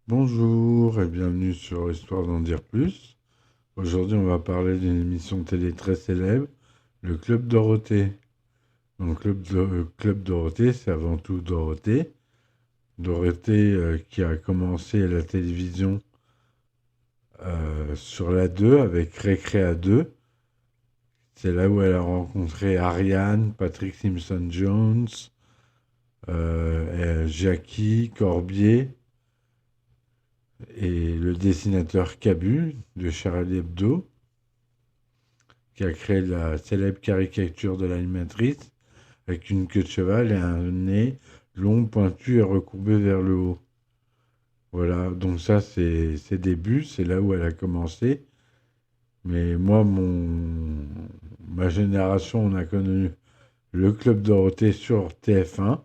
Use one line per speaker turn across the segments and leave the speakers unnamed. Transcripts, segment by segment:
Bonjour et bienvenue sur Histoire d'en dire plus. Aujourd'hui, on va parler d'une émission de télé très célèbre, le Club Dorothée. Donc, Club Dorothée, c'est avant tout Dorothée. Dorothée qui a commencé la télévision sur la 2 avec Récréa 2. C'est là où elle a rencontré Ariane, Patrick Simpson-Jones, Jackie, Corbier et le dessinateur Cabu de Charlie Hebdo, qui a créé la célèbre caricature de l'animatrice avec une queue de cheval et un nez long, pointu et recourbé vers le haut. Voilà, donc ça c'est ses débuts, c'est là où elle a commencé. Mais moi, ma génération, on a connu le Club Dorothée sur TF1.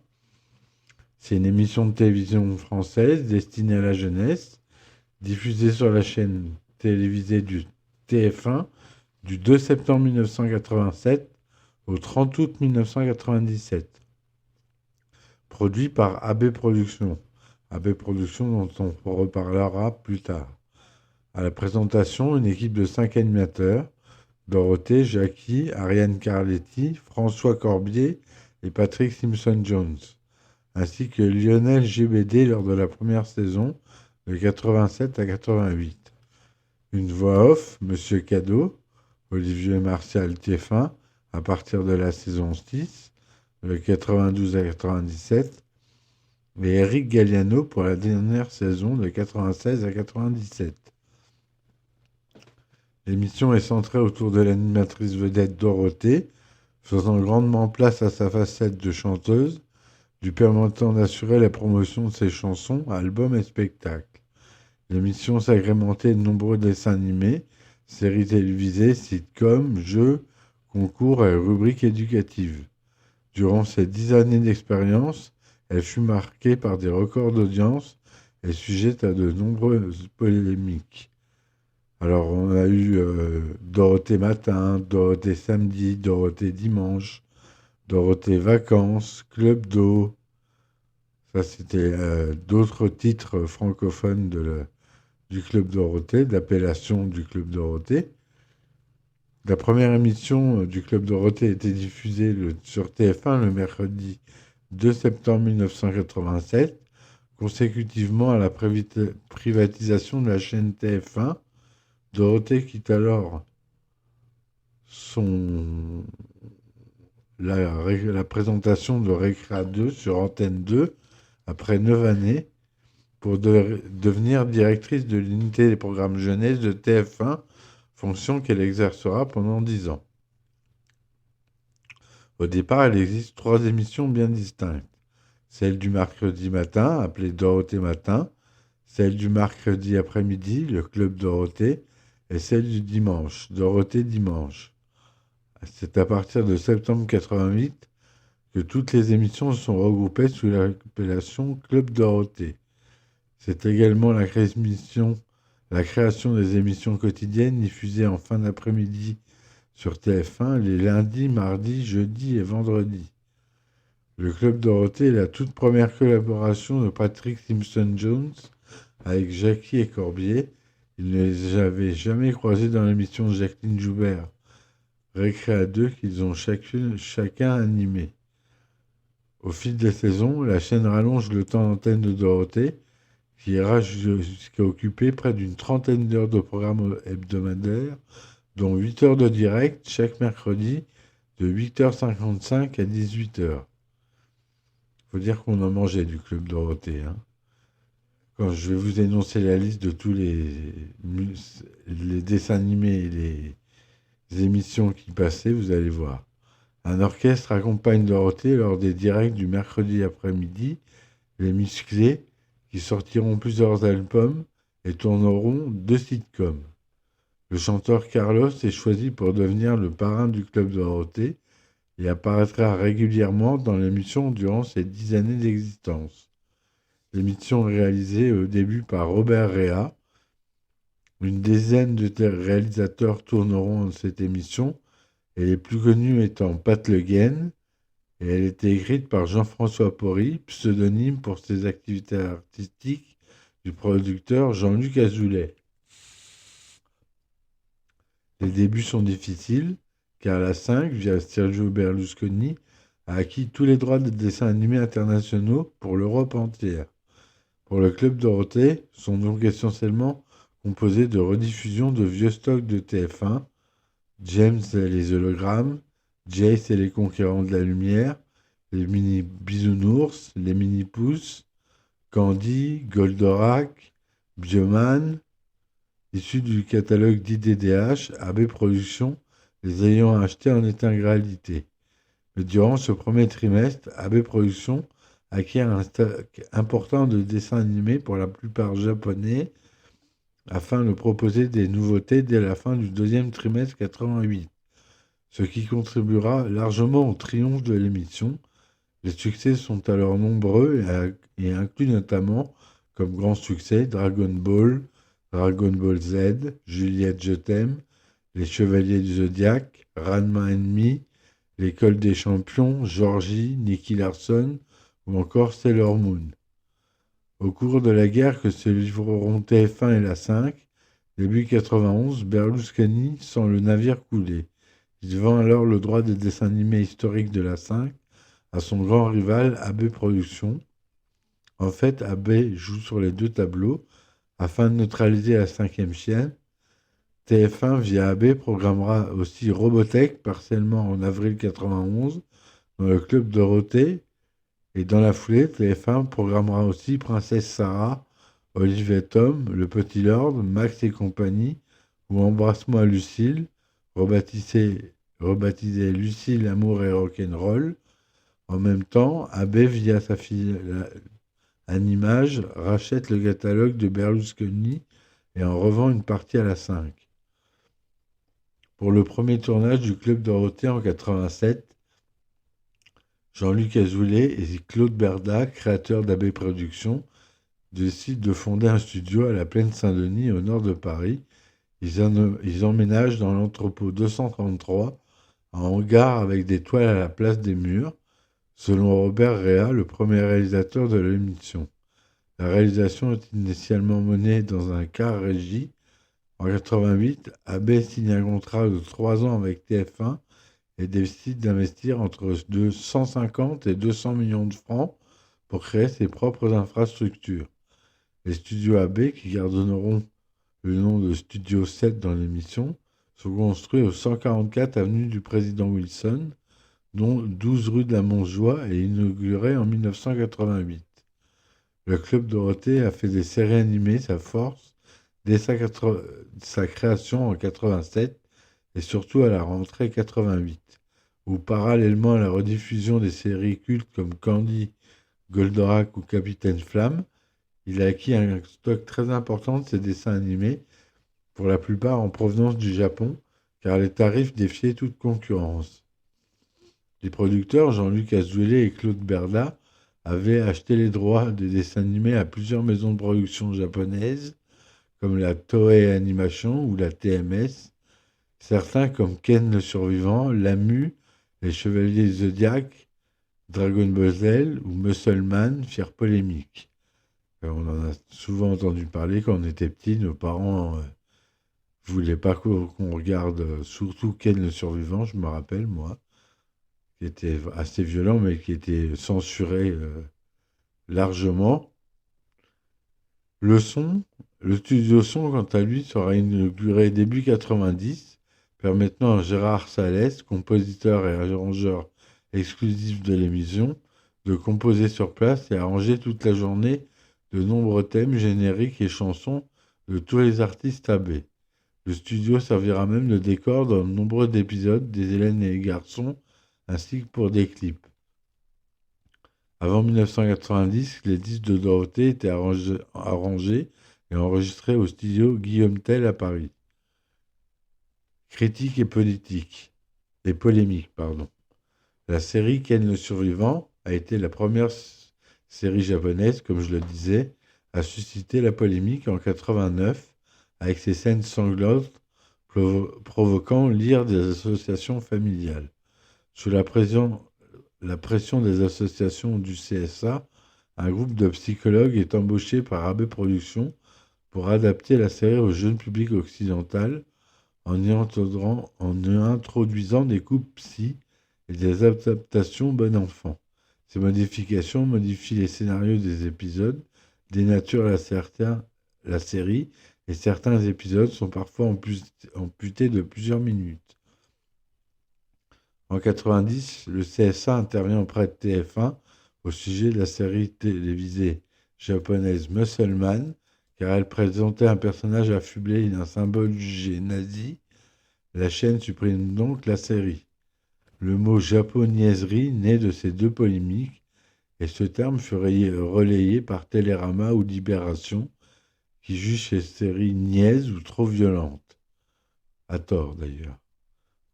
C'est une émission de télévision française destinée à la jeunesse, diffusée sur la chaîne télévisée du TF1 du 2 septembre 1987 au 30 août 1997. Produit par AB Productions. AB Productions dont on reparlera plus tard. À la présentation, une équipe de 5 animateurs, Dorothée, Jackie, Ariane Carletti, François Corbier et Patrick Simpson-Jones, ainsi que Lionel GBD lors de la première saison de 87 à 88. Une voix off, Monsieur Cadeau, Olivier Martial TF1, à partir de la saison 6, de 92 à 97, et Eric Galliano pour la dernière saison de 96 à 97. L'émission est centrée autour de l'animatrice vedette Dorothée, faisant grandement place à sa facette de chanteuse, lui permettant d'assurer la promotion de ses chansons, albums et spectacles. L'émission s'agrémentait de nombreux dessins animés, séries télévisées, sitcoms, jeux, concours et rubriques éducatives. Durant ces 10 années d'expérience, elle fut marquée par des records d'audience et sujette à de nombreuses polémiques. Alors, on a eu Dorothée matin, Dorothée samedi, Dorothée dimanche, Dorothée vacances, Club d'eau. Ça, c'était d'autres titres francophones du Club Dorothée, d'appellation du Club Dorothée. La première émission du Club Dorothée était diffusée sur TF1 le mercredi 2 septembre 1987, consécutivement à la privatisation de la chaîne TF1. Dorothée quitte alors son, la présentation de Récréa 2 sur Antenne 2 après 9 années pour devenir directrice de l'unité des programmes jeunesse de TF1, fonction qu'elle exercera pendant 10 ans. Au départ, il existe 3 émissions bien distinctes. Celle du mercredi matin, appelée Dorothée Matin, celle du mercredi après-midi, le Club Dorothée, et celle du dimanche, Dorothée Dimanche. C'est à partir de septembre 88 que toutes les émissions sont regroupées sous l'appellation Club Dorothée. C'est également la création des émissions quotidiennes diffusées en fin d'après-midi sur TF1 les lundis, mardis, jeudis et vendredis. Le Club Dorothée est la toute première collaboration de Patrick Simpson-Jones avec Jackie et Corbier. Ils ne les avaient jamais croisés dans l'émission de Jacqueline Joubert, Récréa 2, qu'ils ont chacun animé. Au fil des saisons, la chaîne rallonge le temps d'antenne de Dorothée, qui ira jusqu'à occuper près d'une trentaine d'heures de programmes hebdomadaires, dont 8 heures de direct chaque mercredi de 8h55 à 18h. Faut dire qu'on en mangeait du Club Dorothée. Hein. Quand je vais vous énoncer la liste de tous les dessins animés et les émissions qui passaient, vous allez voir. Un orchestre accompagne Dorothée lors des directs du mercredi après-midi, les Musclés, qui sortiront plusieurs albums et tourneront 2 sitcoms. Le chanteur Carlos est choisi pour devenir le parrain du Club Dorothée et apparaîtra régulièrement dans l'émission durant ses 10 années d'existence. L'émission est réalisée au début par Robert Réa. Une dizaine de réalisateurs tourneront dans cette émission, et les plus connus étant Pat Le Guen, et elle était écrite par Jean-François Porry, pseudonyme pour ses activités artistiques du producteur Jean-Luc Azoulay. Les débuts sont difficiles, car la 5, via Sergio Berlusconi, a acquis tous les droits de dessins animés internationaux pour l'Europe entière. Pour le Club Dorothée, sont donc essentiellement composés de rediffusions de vieux stocks de TF1, James et les hologrammes, Jace et les conquérants de la lumière, les mini bisounours, les mini pousses, Candy, Goldorak, Bioman, issus du catalogue d'IDDH, AB Productions, les ayant achetés en intégralité. Mais durant ce premier trimestre, AB Productions acquiert un stock important de dessins animés, pour la plupart japonais, afin de proposer des nouveautés dès la fin du deuxième trimestre 88, ce qui contribuera largement au triomphe de l'émission. Les succès sont alors nombreux et incluent notamment, comme grand succès, Dragon Ball Z, Juliette Je t'aime, Les Chevaliers du Zodiaque, Ranma Ennemi, L'École des Champions, Georgie, Nicky Larson ou encore Sailor Moon. Au cours de la guerre que se livreront TF1 et la 5, début 91, Berlusconi sent le navire couler. Il vend alors le droit des dessins animés historiques de la 5 à son grand rival AB Productions. En fait, AB joue sur les deux tableaux afin de neutraliser la 5e chienne. TF1 via AB programmera aussi Robotech partiellement en avril 91 dans le Club Dorothée, et dans la foulée, TF1 programmera aussi Princesse Sarah, Olive et Tom, Le Petit Lord, Max et compagnie ou Embrasse-moi Lucille, rebaptisé Lucille, Amour et Rock'n'Roll. En même temps, AB, via sa filiale Animage, rachète le catalogue de Berlusconi et en revend une partie à la 5. Pour le premier tournage du Club Dorothée en 87, Jean-Luc Azoulay et Claude Berda, créateurs d'AB Productions, décident de fonder un studio à la Plaine Saint-Denis, au nord de Paris. Ils emménagent dans l'entrepôt 233, un hangar avec des toiles à la place des murs, selon Robert Réa, le premier réalisateur de l'émission. La réalisation est initialement menée dans un car régie. En 88, AB signe un contrat de 3 ans avec TF1 et décide d'investir entre 150 et 200 millions de francs pour créer ses propres infrastructures. Les studios AB, qui garderont le nom de Studio 7 dans l'émission, sont construits au 144 avenue du Président Wilson, dont 12 rue de la Montjoie, et inaugurés en 1988. Le Club Dorothée a fait des séries animées sa force dès sa création en 87 et surtout à la rentrée 88, où parallèlement à la rediffusion des séries cultes comme Candy, Goldorak ou Capitaine Flamme, il a acquis un stock très important de ses dessins animés, pour la plupart en provenance du Japon, car les tarifs défiaient toute concurrence. Les producteurs Jean-Luc Azoulay et Claude Berda avaient acheté les droits des dessins animés à plusieurs maisons de production japonaises, comme la Toei Animation ou la TMS. Certains comme Ken le Survivant, Lamu, Les Chevaliers du Zodiaque, Dragon Ball Z ou Muscle Man firent polémique. On en a souvent entendu parler quand on était petit, nos parents voulaient pas qu'on regarde, surtout Ken le Survivant, je me rappelle moi, qui était assez violent mais qui était censuré largement. Le studio son, quant à lui, sera inauguré début 90, permettant à Gérard Salès, compositeur et arrangeur exclusif de l'émission, de composer sur place et arranger toute la journée de nombreux thèmes, génériques et chansons de tous les artistes AB. Le studio servira même de décor dans de nombreux épisodes des Hélène et les garçons, ainsi que pour des clips. Avant 1990, les disques de Dorothée étaient arrangés et enregistrés au studio Guillaume Tell à Paris. Critique et polémique. La série Ken le Survivant a été la première série japonaise, comme je le disais, à susciter la polémique en 89, avec ses scènes sanglantes provoquant l'ire des associations familiales. Sous la pression des associations du CSA, Un groupe de psychologues est embauché par AB Productions pour adapter la série au jeune public occidental en y introduisant des coupes psy et des adaptations bon enfant. Ces modifications modifient les scénarios des épisodes, dénaturent la série, et certains épisodes sont parfois amputés de plusieurs minutes. En 90, le CSA intervient auprès de TF1 au sujet de la série télévisée japonaise Muscle Man, car elle présentait un personnage affublé d'un symbole jugé nazi. La chaîne supprime donc la série. Le mot japoniaiserie naît de ces deux polémiques, et ce terme fut relayé par Télérama ou Libération, qui jugent ces séries niaises ou trop violentes. À tort d'ailleurs.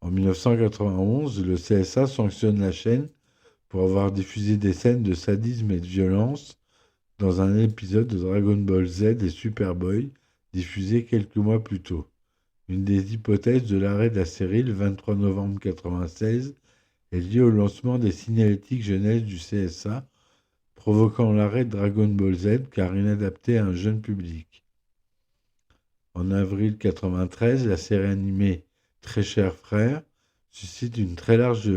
En 1991, le CSA sanctionne la chaîne pour avoir diffusé des scènes de sadisme et de violence dans un épisode de Dragon Ball Z et Superboy, diffusé quelques mois plus tôt. Une des hypothèses de l'arrêt de la série le 23 novembre 1996 est liée au lancement des signalétiques jeunesse du CSA, provoquant l'arrêt de Dragon Ball Z car inadapté à un jeune public. En avril 1993, la série animée Très cher frère suscite une très large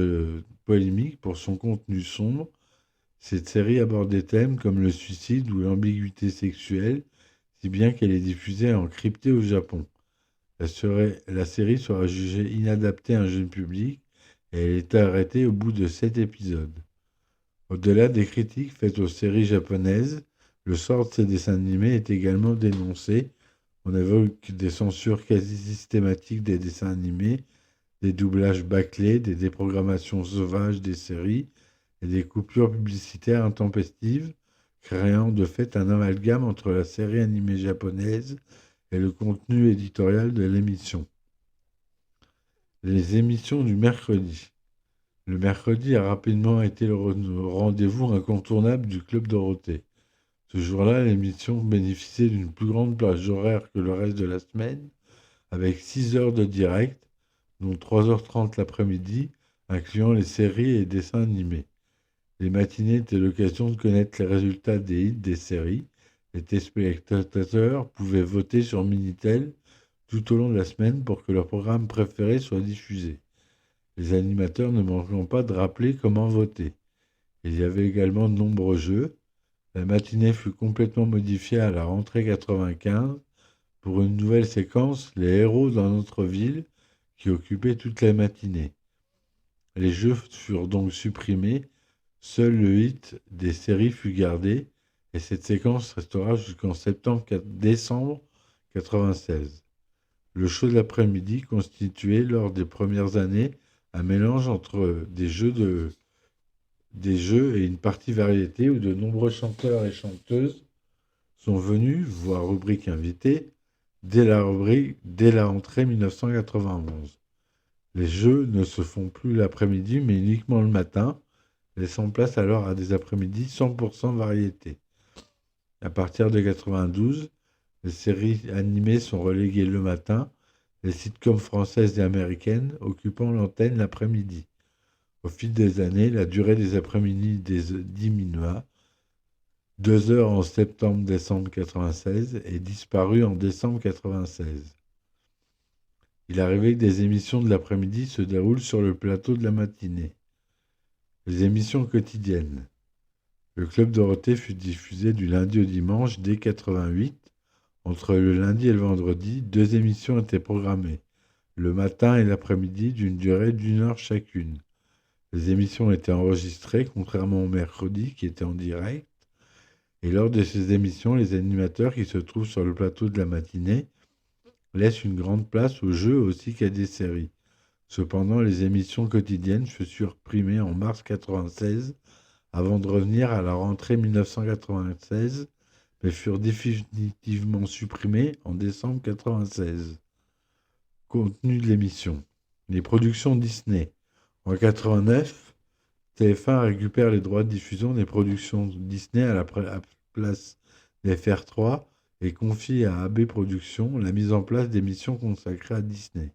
polémique pour son contenu sombre. Cette série aborde des thèmes comme le suicide ou l'ambiguïté sexuelle, si bien qu'elle est diffusée en crypté au Japon. La série sera jugée inadaptée à un jeune public et elle est arrêtée au bout de 7 épisodes. Au-delà des critiques faites aux séries japonaises, le sort de ces dessins animés est également dénoncé. On évoque des censures quasi systématiques des dessins animés, des doublages bâclés, des déprogrammations sauvages des séries et des coupures publicitaires intempestives, créant de fait un amalgame entre la série animée japonaise et le contenu éditorial de l'émission. Les émissions du mercredi. Le mercredi a rapidement été le rendez-vous incontournable du Club Dorothée. Ce jour-là, l'émission bénéficiait d'une plus grande plage horaire que le reste de la semaine, avec 6 heures de direct, dont 3h30 l'après-midi, incluant les séries et dessins animés. Les matinées étaient l'occasion de connaître les résultats des hits des séries. Les téléspectateurs pouvaient voter sur Minitel tout au long de la semaine pour que leur programme préféré soit diffusé. Les animateurs ne manquant pas de rappeler comment voter. Il y avait également de nombreux jeux. La matinée fut complètement modifiée à la rentrée 95 pour une nouvelle séquence, les héros dans notre ville, qui occupait toute la matinée. Les jeux furent donc supprimés, seul le hit des séries fut gardé, et cette séquence restera jusqu'en décembre 96. Le show de l'après-midi constituait, lors des premières années, un mélange entre des jeux et une partie variété où de nombreux chanteurs et chanteuses sont venus, voire rubrique invitée, dès la rentrée 1991. Les jeux ne se font plus l'après-midi, mais uniquement le matin, laissant place alors à des après-midi 100% variété. À partir de 92, les séries animées sont reléguées le matin, les sitcoms françaises et américaines occupant l'antenne l'après-midi. Au fil des années, la durée des après-midi diminua. 2 heures en septembre-décembre 96 et disparut en décembre 96. Il arrivait que des émissions de l'après-midi se déroulent sur le plateau de la matinée. Les émissions quotidiennes. Le Club Dorothée fut diffusé du lundi au dimanche dès 88. Entre le lundi et le vendredi, 2 émissions étaient programmées, le matin et l'après-midi d'une durée d'1 heure chacune. Les émissions étaient enregistrées, contrairement au mercredi qui était en direct. Et lors de ces émissions, les animateurs qui se trouvent sur le plateau de la matinée laissent une grande place aux jeux aussi qu'à des séries. Cependant, les émissions quotidiennes furent supprimées en mars 1996 avant de revenir à la rentrée 1996, mais furent définitivement supprimées en décembre 1996. Contenu de l'émission. Les productions Disney. En 1989, TF1 récupère les droits de diffusion des productions Disney à la place des FR3 et confie à AB Productions la mise en place d'émissions consacrées à Disney.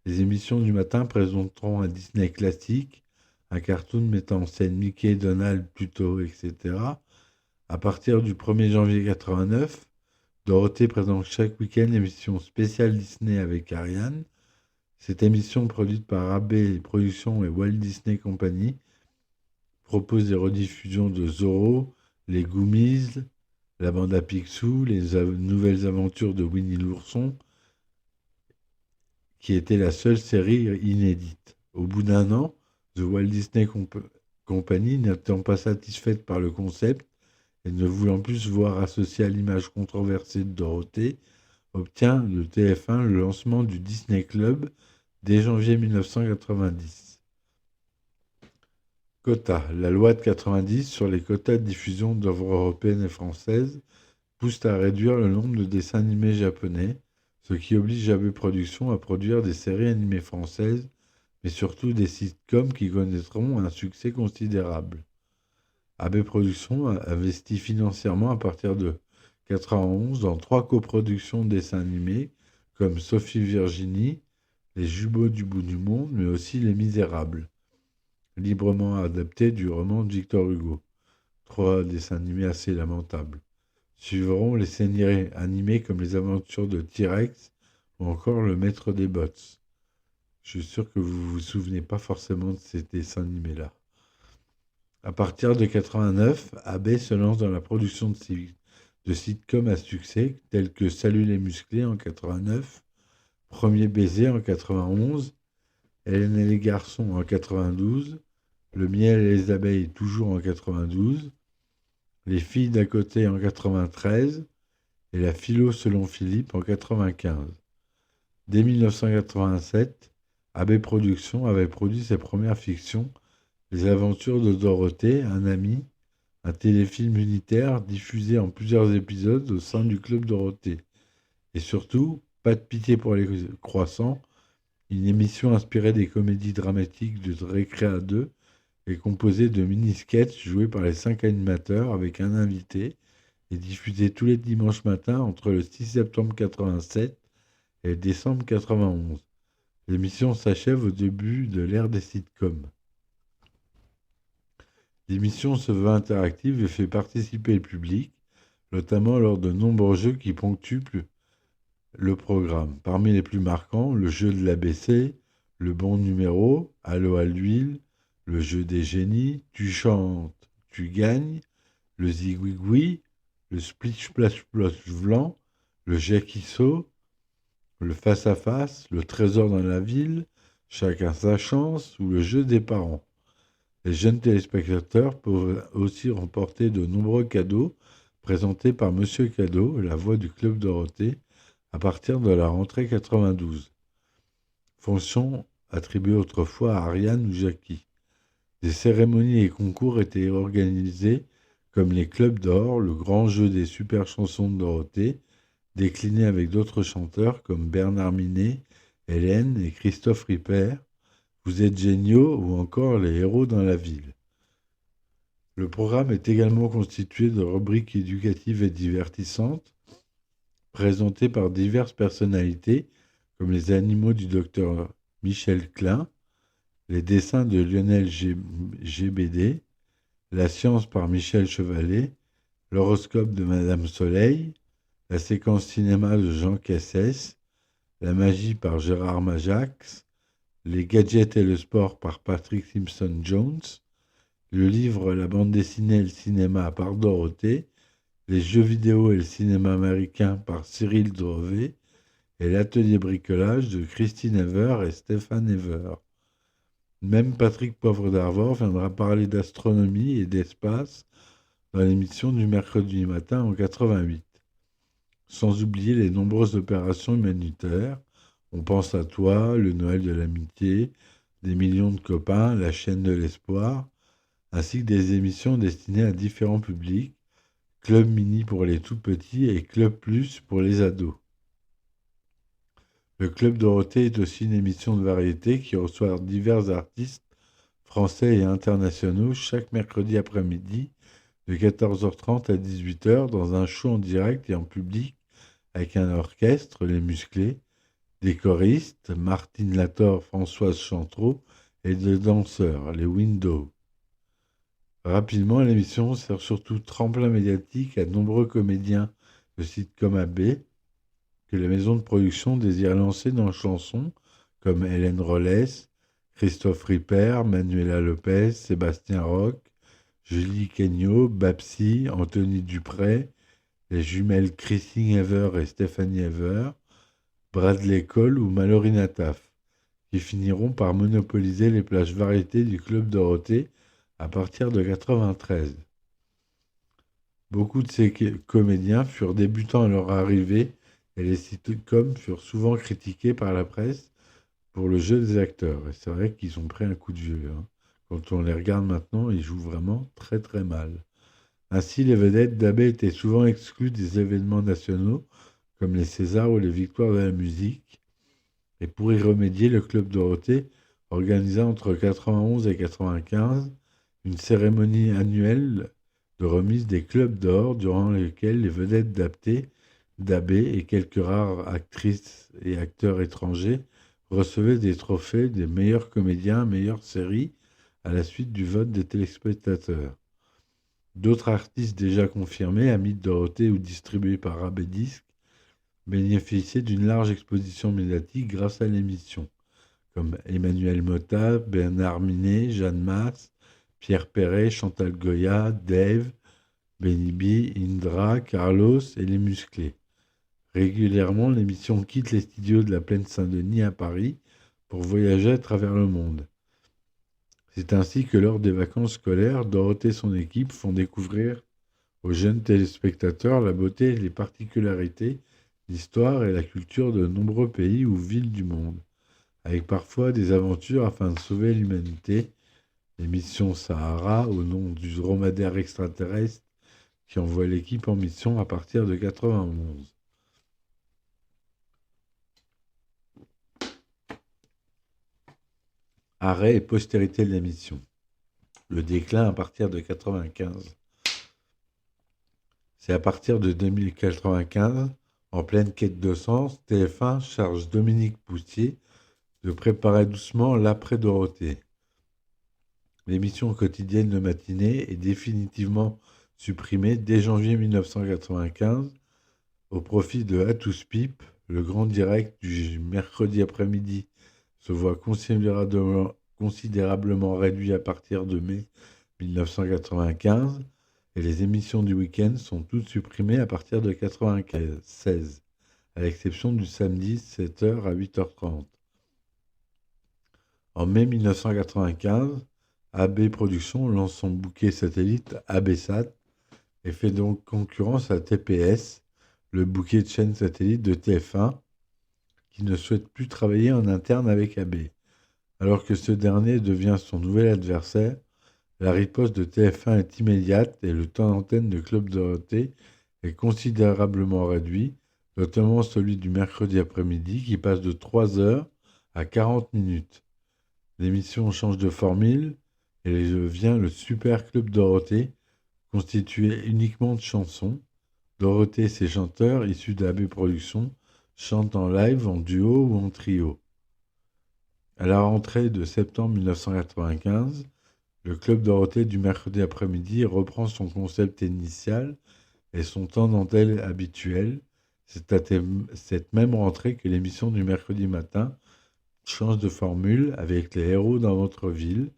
Les émissions du matin présenteront un Disney classique, un cartoon mettant en scène Mickey, Donald, Pluto, etc. À partir du 1er janvier 89, Dorothée présente chaque week-end l'émission spéciale Disney avec Ariane. Cette émission, produite par AB Productions et Walt Disney Company, propose des rediffusions de Zorro, les Goonies, la bande à Picsou, les nouvelles aventures de Winnie l'ourson, qui était la seule série inédite. Au bout d'un an, The Walt Disney Company, n'étant pas satisfaite par le concept et ne voulant plus se voir associée à l'image controversée de Dorothée, obtient de TF1 le lancement du Disney Club dès janvier 1990. Quotas. La loi de 90 sur les quotas de diffusion d'œuvres européennes et françaises pousse à réduire le nombre de dessins animés japonais, ce qui oblige AB Productions à produire des séries animées françaises, mais surtout des sitcoms qui connaîtront un succès considérable. AB Productions a investi financièrement à partir de 1991 dans 3 coproductions de dessins animés, comme Sophie Virginie, Les Jumeaux du bout du monde, mais aussi Les Misérables, librement adaptés du roman de Victor Hugo. 3 dessins animés assez lamentables. Suivront les séries animées comme Les Aventures de T-Rex ou encore Le Maître des Bottes. Je suis sûr que vous ne vous souvenez pas forcément de ces dessins animés-là. À partir de 1989, AB se lance dans la production de sitcoms à succès tels que Salut les musclés en 1989, Premier baiser en 1991, Hélène et les garçons en 1992, Le miel et les abeilles toujours en 1992, Les filles d'à côté en 1993 et La philo selon Philippe en 1995. Dès 1987, AB Productions avait produit ses premières fictions, Les aventures de Dorothée, un ami, un téléfilm unitaire diffusé en plusieurs épisodes au sein du Club Dorothée. Et surtout, Pas de pitié pour les croissants, une émission inspirée des comédies dramatiques de Récréa 2 et composée de mini-sketchs joués par les 5 animateurs avec un invité et diffusée tous les dimanches matins entre le 6 septembre 1987 et le décembre 1991. L'émission s'achève au début de l'ère des sitcoms. L'émission se veut interactive et fait participer le public, notamment lors de nombreux jeux qui ponctuent le programme. Parmi les plus marquants, le jeu de l'ABC, le bon numéro, Allô à l'huile, le jeu des génies, tu chantes, tu gagnes, le zigouigoui, le splish splash splash vlan, le Jacquisso, le face-à-face, le trésor dans la ville, chacun sa chance ou le jeu des parents. Les jeunes téléspectateurs peuvent aussi remporter de nombreux cadeaux présentés par Monsieur Cadeau, la voix du Club Dorothée, à partir de la rentrée 92. Fonction attribuée autrefois à Ariane ou Jackie. Des cérémonies et concours étaient organisés comme les Clubs d'Or, le grand jeu des super chansons de Dorothée, décliné avec d'autres chanteurs comme Bernard Minet, Hélène et Christophe Ripper, Vous êtes géniaux ou encore Les héros dans la ville. Le programme est également constitué de rubriques éducatives et divertissantes, présentées par diverses personnalités comme les animaux du docteur Michel Klein, les dessins de Lionel GBD, la science par Michel Chevalet, l'horoscope de Madame Soleil, la séquence cinéma de Jean Cassès, la magie par Gérard Majax, les gadgets et le sport par Patrick Simpson-Jones, le livre, la bande dessinée et le cinéma par Dorothée, les jeux vidéo et le cinéma américain par Cyril Drevet, et l'atelier bricolage de Christine Ever et Stéphane Ever. Même Patrick Poivre d'Arvor viendra parler d'astronomie et d'espace dans l'émission du mercredi matin en 88. Sans oublier les nombreuses opérations humanitaires. On pense à toi, le Noël de l'amitié, des millions de copains, la chaîne de l'espoir, ainsi que des émissions destinées à différents publics, Club Mini pour les tout petits et Club Plus pour les ados. Le Club Dorothée est aussi une émission de variété qui reçoit divers artistes français et internationaux chaque mercredi après-midi de 14h30 à 18h dans un show en direct et en public avec un orchestre, les Musclés, des choristes, Martine Lator, Françoise Chantreau et de danseurs, les Windows. Rapidement, l'émission sert surtout tremplin médiatique à de nombreux comédiens de sitcom AB que les maisons de production désirent lancer dans la chanson, comme Hélène Rollès, Christophe Ripper, Manuela Lopez, Sébastien Roch, Julie Kegnaud, Babsy, Anthony Dupray, les jumelles Christine Ever et Stephanie Ever, Bradley Cole ou Mallory Nataf, qui finiront par monopoliser les plages variétés du Club Dorothée à partir de 1993. Beaucoup de ces comédiens furent débutants à leur arrivée et les sitcoms furent souvent critiqués par la presse pour le jeu des acteurs. Et c'est vrai qu'ils ont pris un coup de vieux. Quand on les regarde maintenant, ils jouent vraiment très très mal. Ainsi, les vedettes d'AB étaient souvent exclues des événements nationaux, comme les Césars ou les Victoires de la musique. Et pour y remédier, le Club Dorothée organisa entre 91 et 95 une cérémonie annuelle de remise des clubs d'or durant lesquels les vedettes d'AB et quelques rares actrices et acteurs étrangers recevaient des trophées des meilleurs comédiens, meilleures séries, à la suite du vote des téléspectateurs. D'autres artistes déjà confirmés, amis de Dorothée ou distribués par AB Disc, bénéficiaient d'une large exposition médiatique grâce à l'émission, comme Emmanuel Motta, Bernard Minet, Jeanne Masse, Pierre Perret, Chantal Goya, Dave, Benny B, Indra, Carlos et les Musclés. Régulièrement, l'émission quitte les studios de la Plaine Saint-Denis à Paris pour voyager à travers le monde. C'est ainsi que lors des vacances scolaires, Dorothée et son équipe font découvrir aux jeunes téléspectateurs la beauté et les particularités, l'histoire et la culture de nombreux pays ou villes du monde, avec parfois des aventures afin de sauver l'humanité. L'émission Sahara, au nom du dromadaire extraterrestre qui envoie l'équipe en mission à partir de 1991. Arrêt et postérité de l'émission. Le déclin à partir de 1995. C'est à partir de 2095, en pleine quête de sens, TF1 charge Dominique Poutier de préparer doucement l'après-Dorothée. L'émission quotidienne de matinée est définitivement supprimée dès janvier 1995 au profit de À tous pipe. Le grand direct du mercredi après-midi se voit considérablement réduit à partir de mai 1995 et les émissions du week-end sont toutes supprimées à partir de 1996, à l'exception du samedi 7h à 8h30. En mai 1995, AB Productions lance son bouquet satellite ABSat et fait donc concurrence à TPS, le bouquet de chaînes satellites de TF1, qui ne souhaite plus travailler en interne avec AB. Alors que ce dernier devient son nouvel adversaire, la riposte de TF1 est immédiate et le temps d'antenne de Club Dorothée est considérablement réduit, notamment celui du mercredi après-midi qui passe de 3 heures à 40 minutes. L'émission change de formule et devient le Super Club Dorothée, constitué uniquement de chansons. Dorothée et ses chanteurs, issus d'AB Productions, chantent en live, en duo ou en trio. À la rentrée de septembre 1995, le Club Dorothée du mercredi après-midi reprend son concept initial et son temps d'antenne habituel. C'est à cette même rentrée que l'émission du mercredi matin change de formule avec les héros dans votre ville.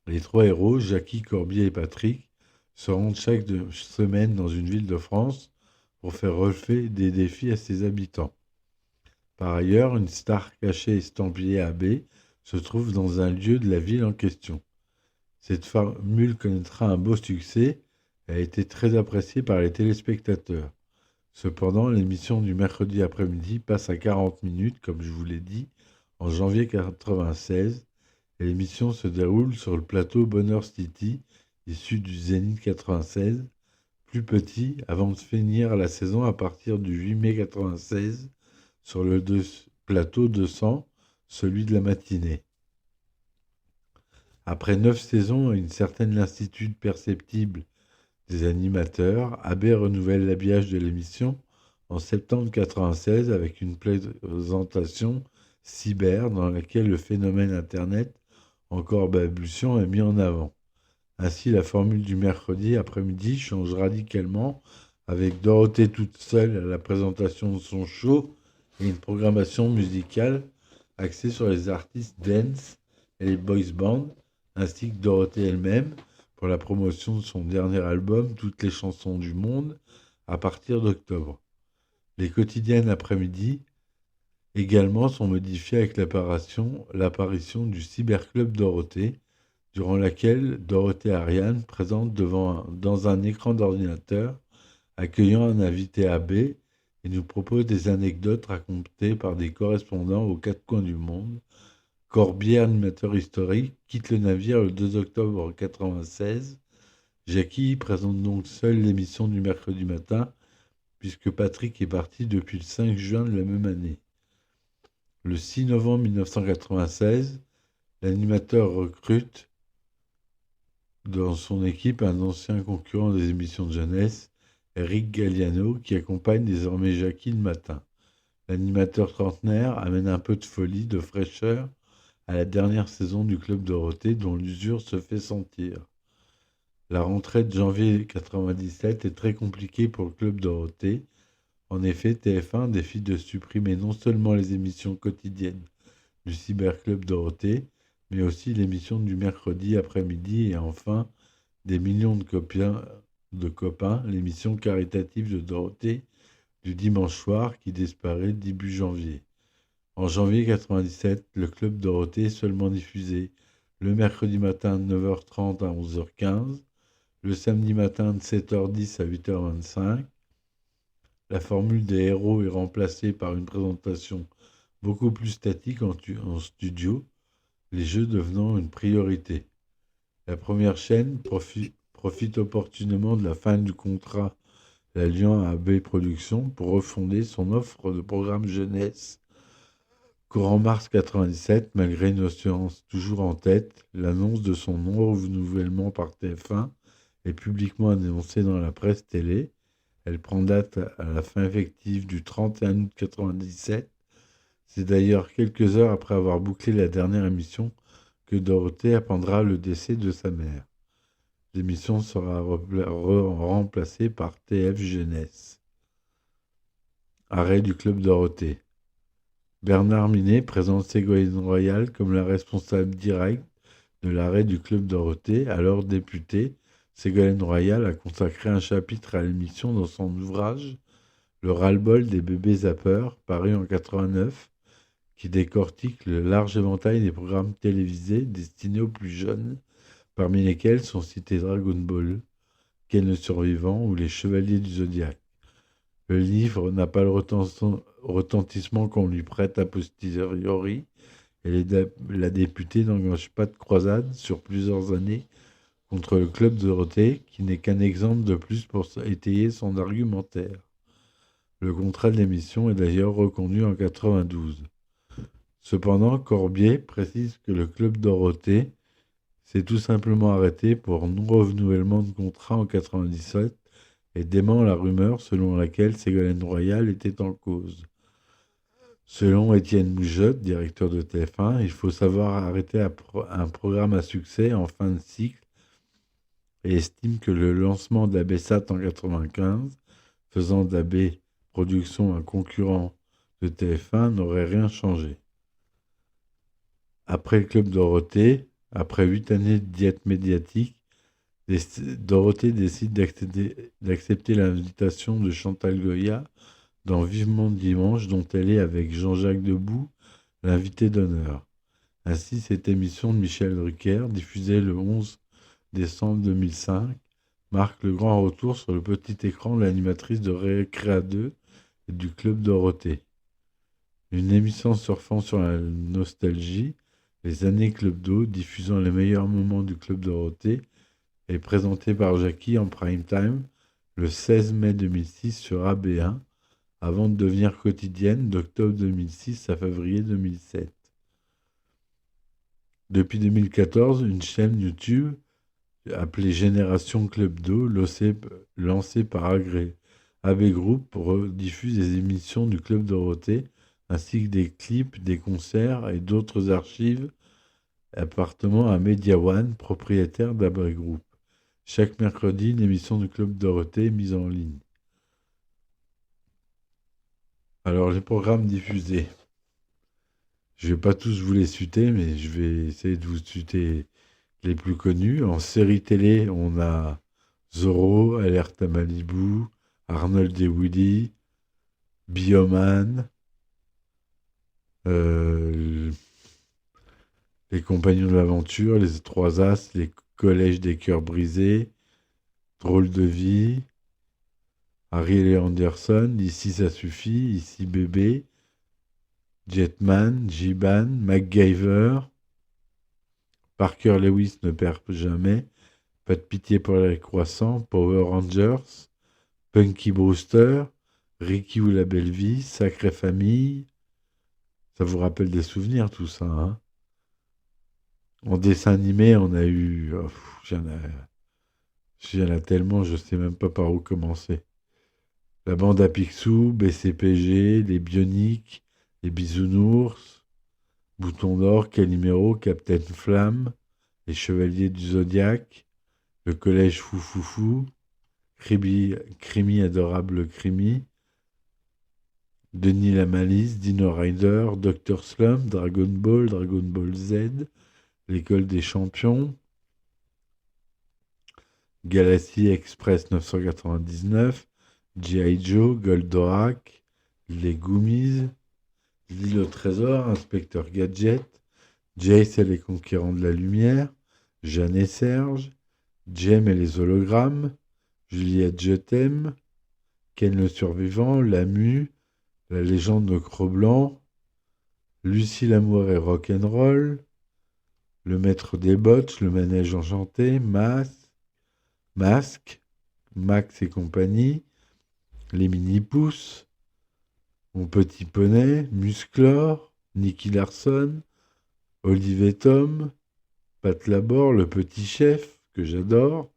Les 3 héros, Jackie, Corbier et Patrick, se rendent chaque semaine dans une ville de France pour faire relever des défis à ses habitants. Par ailleurs, une star cachée estampillée AB se trouve dans un lieu de la ville en question. Cette formule connaîtra un beau succès et a été très appréciée par les téléspectateurs. Cependant, l'émission du mercredi après-midi passe à 40 minutes, comme je vous l'ai dit, en janvier 1996, et l'émission se déroule sur le plateau Bonheur City, issu du Zénith 96, plus petit, avant de finir la saison à partir du 8 mai 1996, sur le plateau 200, celui de la matinée. Après 9 saisons et une certaine lassitude perceptible des animateurs, AB renouvelle l'habillage de l'émission en septembre 1996 avec une présentation Cyber, dans laquelle le phénomène Internet, encore balbutiant, est mis en avant. Ainsi, la formule du mercredi après-midi change radicalement, avec Dorothée toute seule à la présentation de son show et une programmation musicale axée sur les artistes dance et les boys bands, ainsi que Dorothée elle-même pour la promotion de son dernier album Toutes les chansons du monde à partir d'octobre. Les quotidiennes après-midi également sont modifiées avec l'apparition du Cyberclub Dorothée, durant laquelle Dorothée Ariane présente dans un écran d'ordinateur, accueillant un invité AB et nous propose des anecdotes racontées par des correspondants aux quatre coins du monde. Corbier, animateur historique, quitte le navire le 2 octobre 1996. Jackie présente donc seule l'émission du mercredi matin, puisque Patrick est parti depuis le 5 juin de la même année. Le 6 novembre 1996, l'animateur recrute dans son équipe un ancien concurrent des émissions de jeunesse, Eric Galliano, qui accompagne désormais Jackie le matin. L'animateur trentenaire amène un peu de folie, de fraîcheur à la dernière saison du Club Dorothée, dont l'usure se fait sentir. La rentrée de janvier 1997 est très compliquée pour le Club Dorothée. En effet, TF1 décide de supprimer non seulement les émissions quotidiennes du Cyberclub Dorothée, mais aussi l'émission du mercredi après-midi et enfin des millions de copains, l'émission caritative de Dorothée du dimanche soir qui disparaît début janvier. En janvier 1997, le Club Dorothée est seulement diffusé le mercredi matin de 9h30 à 11h15, le samedi matin de 7h10 à 8h25. La formule des héros est remplacée par une présentation beaucoup plus statique en studio, les jeux devenant une priorité. La première chaîne profite opportunément de la fin du contrat l'alliant à AB Productions pour refonder son offre de programme jeunesse. Courant mars 1997, malgré une assurance toujours en tête, l'annonce de son non-renouvellement par TF1 est publiquement annoncée dans la presse télé. Elle prend date à la fin effective du 31 août 1997. C'est d'ailleurs quelques heures après avoir bouclé la dernière émission que Dorothée apprendra le décès de sa mère. L'émission sera remplacée par TF Jeunesse. Arrêt du Club Dorothée. Bernard Minet présente Ségolène Royal comme la responsable directe de l'arrêt du Club Dorothée. Alors députée, Ségolène Royal a consacré un chapitre à l'émission dans son ouvrage Le ras-le-bol des bébés zappeurs, paru en 1989, qui décortique le large éventail des programmes télévisés destinés aux plus jeunes, parmi lesquels sont cités Dragon Ball, Ken le Survivant ou Les Chevaliers du Zodiaque. Le livre n'a pas le retentissement qu'on lui prête a posteriori, et la députée n'engage pas de croisade sur plusieurs années contre le Club Dorothée, qui n'est qu'un exemple de plus pour étayer son argumentaire. Le contrat de l'émission est d'ailleurs reconduit en 1992. Cependant, Corbier précise que le Club Dorothée s'est tout simplement arrêté pour non-renouvellement de contrat en 1997 et dément la rumeur selon laquelle Ségolène Royal était en cause. Selon Étienne Moujotte, directeur de TF1, il faut savoir arrêter un programme à succès en fin de cycle et estime que le lancement d'ABSAT en 1995, faisant d'AB Productions un concurrent de TF1, n'aurait rien changé. Après le Club Dorothée, après 8 années de diète médiatique, Dorothée décide d'accepter l'invitation de Chantal Goya dans Vivement Dimanche, dont elle est, avec Jean-Jacques Debout, l'invité d'honneur. Ainsi, cette émission de Michel Drucker, diffusée le 11 décembre 2005, marque le grand retour sur le petit écran de l'animatrice de Récréa 2 et du Club Dorothée. Une émission surfant sur la nostalgie, les années Club d'eau, diffusant les meilleurs moments du Club Dorothée, est présentée par Jackie en prime time le 16 mai 2006 sur AB1, avant de devenir quotidienne d'octobre 2006 à février 2007. Depuis 2014, une chaîne YouTube appelée Génération Club d'eau, lancée par AB Group, diffuse des émissions du Club Dorothée, ainsi que des clips, des concerts et d'autres archives appartenant à Media One, propriétaire d'Abré Group. Chaque mercredi, une émission du Club Dorothée est mise en ligne. Alors, les programmes diffusés. Je ne vais pas tous vous les citer, mais je vais essayer de vous citer les plus connus. En série télé, on a Zorro, Alerte à Malibu, Arnold et Willy, Bioman, euh, Les Compagnons de l'Aventure, Les Trois As, Les Collèges des Cœurs Brisés, Drôle de Vie, Ariel et Anderson, Ici ça suffit, Ici bébé, Jetman, J-Ban, MacGyver, Parker Lewis ne perd jamais, Pas de pitié pour les croissants, Power Rangers, Punky Brewster, Ricky ou la belle vie, Sacrée famille. Ça vous rappelle des souvenirs tout ça, hein? En dessin animé, on a eu... j'en ai tellement, je sais même pas par où commencer. La bande à Picsou, BCPG, les Bioniques, les Bisounours, Bouton d'or, Calimero, Captain Flamme, les Chevaliers du Zodiaque, le Collège Foufoufou, Crimi adorable Crimi, Denis la Malice, Dino Rider, Dr Slump, Dragon Ball Z, l'École des Champions, Galaxy Express 999, G.I. Joe, Goldorak, les Goomies, L'île au trésor, Inspecteur Gadget, Jace et les conquérants de la lumière, Jeanne et Serge, Jem et les hologrammes, Juliette je t'aime, Ken le survivant, Lamu, La légende de Cro-Blanc, Lucie l'amour et rock'n'roll, Le maître des bottes, Le manège enchanté, Masque, Max et compagnie, Les mini-pousses, Mon petit poney, Musclor, Nicky Larson, Olive et Tom, Pat Labor, Le petit chef, que j'adore,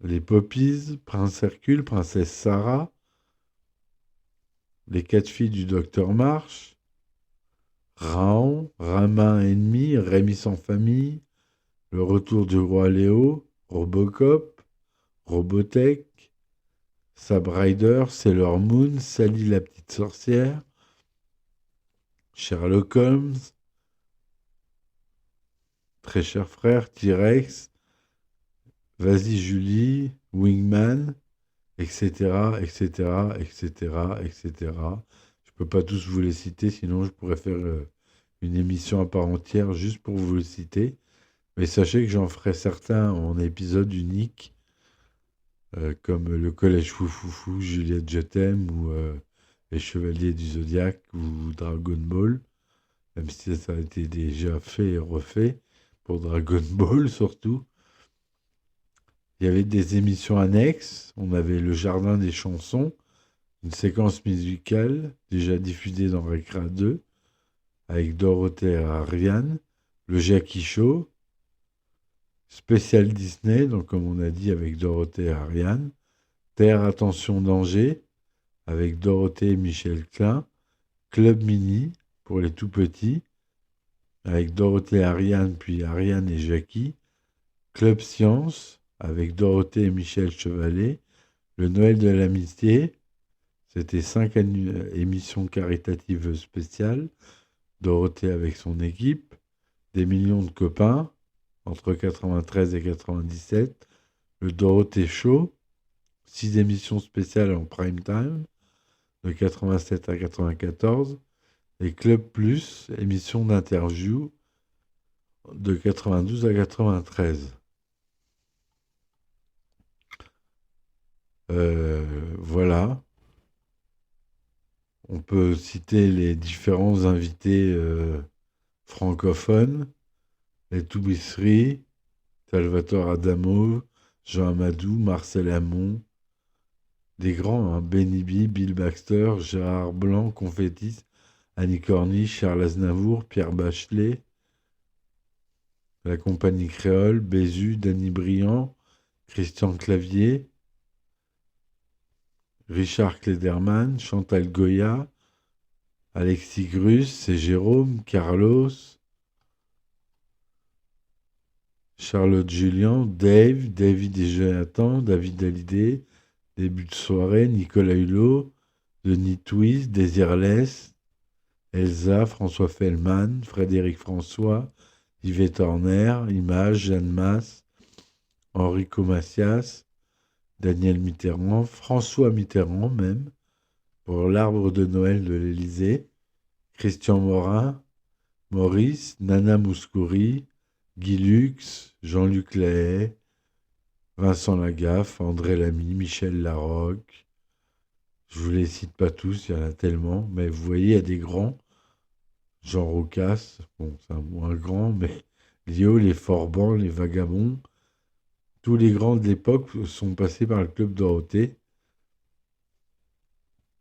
Les Poppies, Prince Hercule, Princesse Sarah, Les quatre filles du docteur March, Raon, Ramin ennemi, Rémi sans famille, Le retour du roi Léo, Robocop, Robotech, Sab Rider, Sailor Moon, Sally la petite sorcière, Sherlock Holmes, Très cher frère, T-Rex, Vas-y Julie, Wingman, etc., etc., etc., etc. Je peux pas tous vous les citer, sinon je pourrais faire une émission à part entière juste pour vous les citer. Mais sachez que j'en ferai certains en épisode unique, comme le Collège Foufoufou, Juliette Je t'aime, ou les Chevaliers du Zodiaque, ou Dragon Ball, même si ça a été déjà fait et refait, pour Dragon Ball surtout. Il y avait des émissions annexes, on avait le Jardin des chansons, une séquence musicale déjà diffusée dans Récréa 2, avec Dorothée et Ariane, le Jackie Show, spécial Disney, donc comme on a dit avec Dorothée et Ariane, Terre Attention Danger, avec Dorothée et Michel Klein, Club Mini, pour les tout petits, avec Dorothée et Ariane, puis Ariane et Jackie, Club Science, avec Dorothée et Michel Chevalet, le Noël de l'amitié, c'était 5 émissions caritatives spéciales, Dorothée avec son équipe, des millions de copains, entre 93 et 97, le Dorothée Show, 6 émissions spéciales en prime time, de 87 à 94, et Club Plus, émission d'interview, de 92 à 93. Voilà. On peut citer les différents invités francophones, les Toubisseries, Salvatore Adamo, Jean Amadou, Marcel Amont, des grands, hein, Benny B, Bill Baxter, Gérard Blanc, Confettis, Annie Corniche, Charles Aznavour, Pierre Bachelet, la compagnie créole, Bézu, Danny Briand, Christian Clavier, Richard Klederman, Chantal Goya, Alexis Grus, c'est Jérôme, Carlos, Charlotte Julien, Dave, David et Jonathan, David Hallyday, Début de soirée, Nicolas Hulot, Denis Twist, Désirless, Elsa, François Fellman, Frédéric François, Yvette Horner, Image, Jeanne Masse, Enrico Macias, Daniel Mitterrand, François Mitterrand même, pour l'arbre de Noël de l'Élysée, Christian Morin, Maurice, Nana Mouskouri, Guy Lux, Jean-Luc Lahaye, Vincent Lagaffe, André Lamy, Michel Larocque. Je vous les cite pas tous, il y en a tellement, mais vous voyez, il y a des grands. Jean Rocasse, bon, c'est un moins grand, mais Lio, les Forbans, les Vagabonds, tous les grands de l'époque sont passés par le Club Dorothée.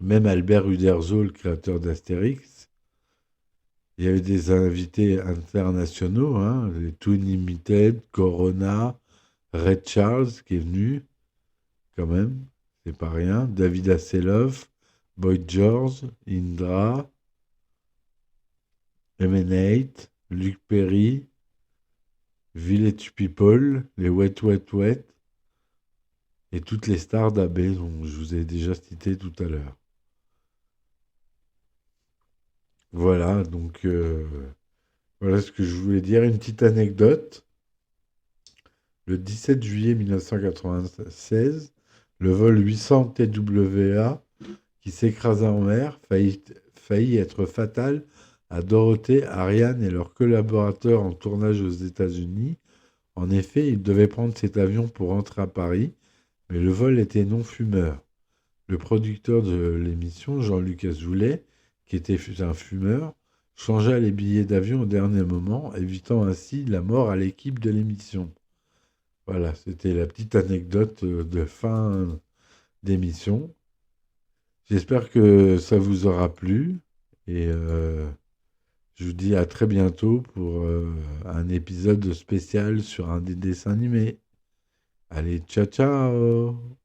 Même Albert Uderzo, le créateur d'Astérix. Il y a eu des invités internationaux, hein, les Toon Limited, Corona, Red Charles qui est venu, quand même, c'est pas rien. David Hasselhoff, Boy George, Indra, Emanate, Luc Perry, Village People, les Wet Wet Wet, et toutes les stars d'AB dont je vous ai déjà cité tout à l'heure. Voilà, donc voilà ce que je voulais dire. Une petite anecdote. Le 17 juillet 1996, le vol 800 TWA qui s'écrasa en mer faillit être fatal à Dorothée, Ariane et leurs collaborateurs en tournage aux États-Unis. En effet, ils devaient prendre cet avion pour rentrer à Paris, mais le vol était non fumeur. Le producteur de l'émission, Jean-Luc Azoulay, qui était un fumeur, changea les billets d'avion au dernier moment, évitant ainsi la mort à l'équipe de l'émission. Voilà, c'était la petite anecdote de fin d'émission. J'espère que ça vous aura plu et je vous dis à très bientôt pour un épisode spécial sur un des dessins animés. Allez, ciao ciao!